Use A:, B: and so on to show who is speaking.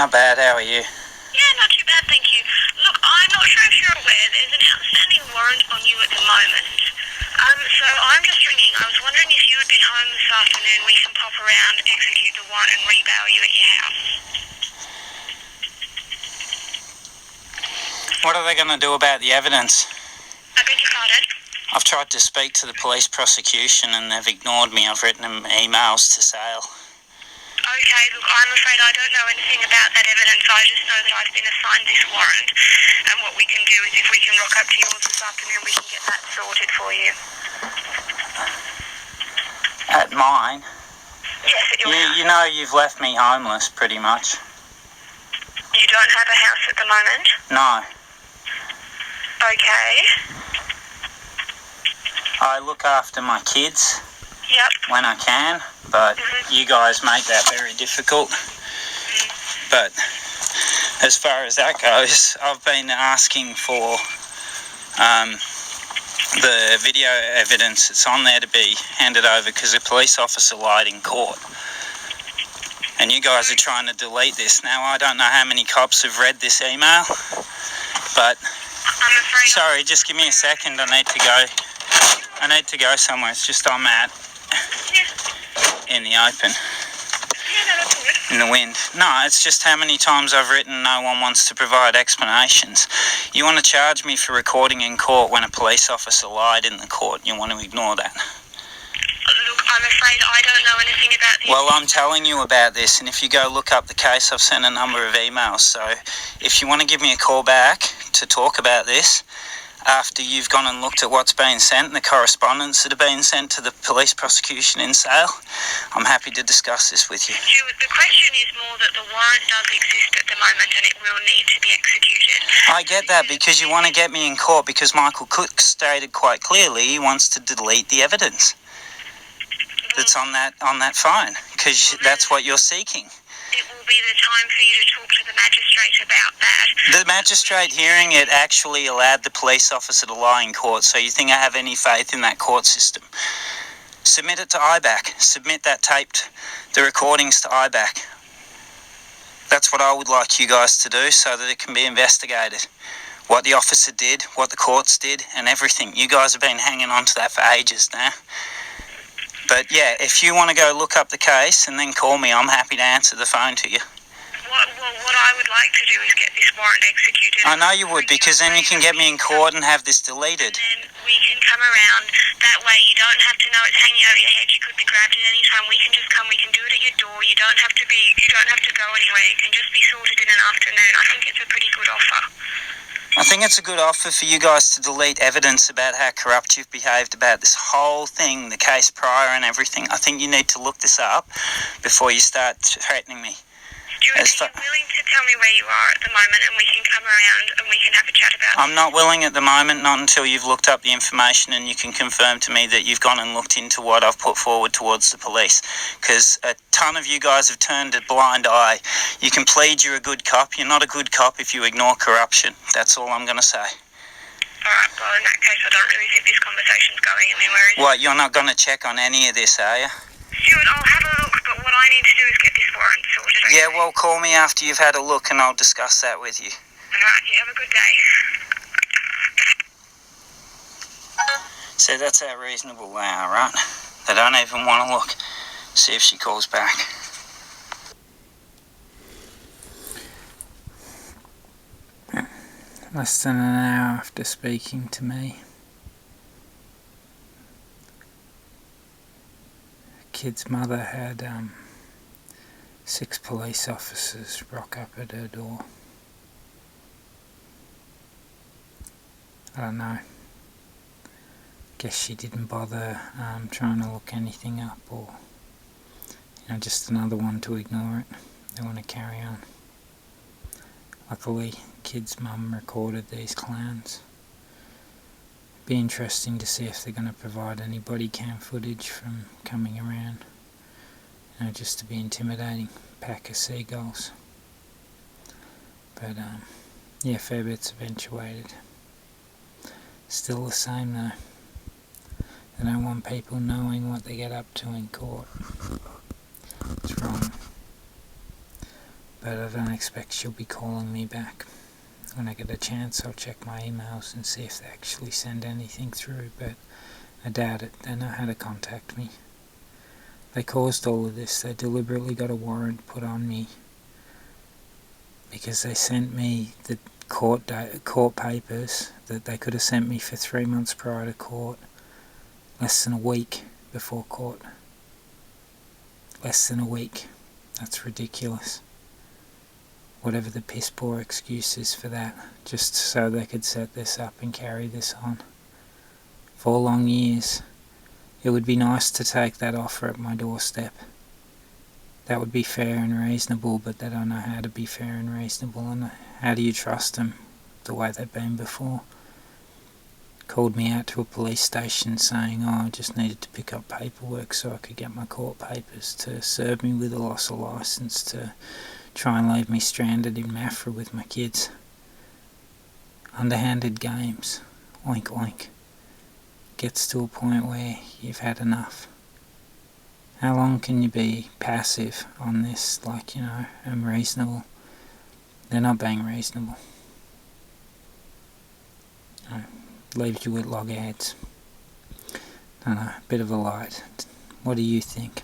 A: Not bad, how are you?
B: Yeah, not too bad, thank you. Look, I'm not sure if you're aware, there's an outstanding warrant on you at the moment. So I'm just ringing. I was wondering if you would be home this afternoon. We can pop around, execute the warrant and rebail you at your house.
A: What are they going to do about the evidence?
B: I beg your pardon?
A: I've tried to speak to the police prosecution and they've ignored me. I've written them emails to Sale.
B: Okay, look, I'm afraid I don't know anything about that evidence. I just know that I've been assigned this warrant. And what we can do is if we can rock up to yours this afternoon, we can get that sorted for you.
A: At mine?
B: Yes, at your house.
A: You know you've left me homeless, pretty much.
B: You don't have a house at the moment?
A: No.
B: Okay.
A: I look after my kids
B: Yep.
A: when I can, but you guys make that very difficult. But as far as that goes, I've been asking for the video evidence that's on there to be handed over because a police officer lied in court. And you guys are trying to delete this. Now, I don't know how many cops have read this email, but
B: I'm afraid...
A: sorry, just give me a second. I need to go somewhere. It's just I'm out in the open.
B: Yeah, no, that's all good.
A: In the wind. No, it's just how many times I've written no one wants to provide explanations. You want to charge me for recording in court when a police officer lied in the court. You want to ignore that.
B: Look, I'm afraid I don't know anything about this.
A: Well, I'm telling you about this, and if you go look up the case, I've sent a number of emails. So if you want to give me a call back to talk about this, after you've gone and looked at what's been sent and the correspondence that have been sent to the police prosecution in Sale, I'm happy to discuss this with you.
B: Stuart, the question is more that the warrant does exist at the moment and it will need to be executed.
A: I get that because you want to get me in court because Michael Cook stated quite clearly he wants to delete the evidence that's on that phone because that's what you're seeking.
B: It will be the time for you to talk to the magistrate about that.
A: The magistrate hearing it actually allowed the police officer to lie in court, so you think I have any faith in that court system? Submit it to IBAC. Submit that taped, the recordings to IBAC. That's what I would like you guys to do so that it can be investigated. What the officer did, what the courts did, and everything. You guys have been hanging on to that for ages now. But yeah, if you want to go look up the case and then call me, I'm happy to answer the phone to you.
B: What I would like to do is get this warrant executed.
A: I know you would, because then you can get me in court and have this deleted.
B: And then we can come around. That way you don't have to know it's hanging over your head. You could be grabbed at any time. We can just come. We can do it at your door. You don't have to go anywhere. It can just be sorted in an afternoon. I think it's a pretty good offer.
A: I think it's a good offer for you guys to delete evidence about how corrupt you've behaved about this whole thing, the case prior and everything. I think you need to look this up before you start threatening me.
B: Stuart, are you willing to tell me where you are at the moment and we can come around and we can have a chat about it?
A: I'm not willing at the moment, not until you've looked up the information and you can confirm to me that you've gone and looked into what I've put forward towards the police. Because a ton of you guys have turned a blind eye. You can plead you're a good cop. You're not a good cop if you ignore corruption. That's all I'm going to say.
B: Alright, well in that case I don't really think this conversation's going anywhere.
A: What, you're not going to check on any of this, are you?
B: Stuart, I'll have a look, but what I need to do is get this warrant sorted. Okay?
A: Yeah, well, call me after you've had a look and I'll discuss that with you.
B: Alright, you have a good day.
A: So that's how reasonable they are, right? They don't even want to look. See if she calls back. Less than an hour after speaking to me, the kid's mother had 6 police officers rock up at her door. I don't know. Guess she didn't bother trying to look anything up, or just another one to ignore it. They want to carry on. Luckily, kid's mum recorded these clowns. Be interesting to see if they're going to provide any body cam footage from coming around, just to be intimidating. Pack of seagulls. But yeah, fair bit's eventuated. Still the same though. They don't want people knowing what they get up to in court. It's wrong. But
C: but I don't expect she'll be calling me back. When I get a chance, I'll check my emails and see if they actually send anything through, but I doubt it. They know how to contact me. They caused all of this. They deliberately got a warrant put on me because they sent me the court papers that they could have sent me for 3 months prior to court, less than a week before court. Less than a week. That's ridiculous. Whatever the piss poor excuse is for that, just so they could set this up and carry this on. 4 long years. It would be nice to take that offer at my doorstep. That would be fair and reasonable, but they don't know how to be fair and reasonable, and how do you trust them the way they've been before? Called me out to a police station saying, I just needed to pick up paperwork so I could get my court papers to serve me with a loss of licence to try and leave me stranded in Maffra with my kids. Underhanded games. Oink oink. Gets to a point where you've had enough. How long can you be passive on this, and reasonable? They're not being reasonable. Leaves you with loggerheads. I don't know, bit of a light. What do you think?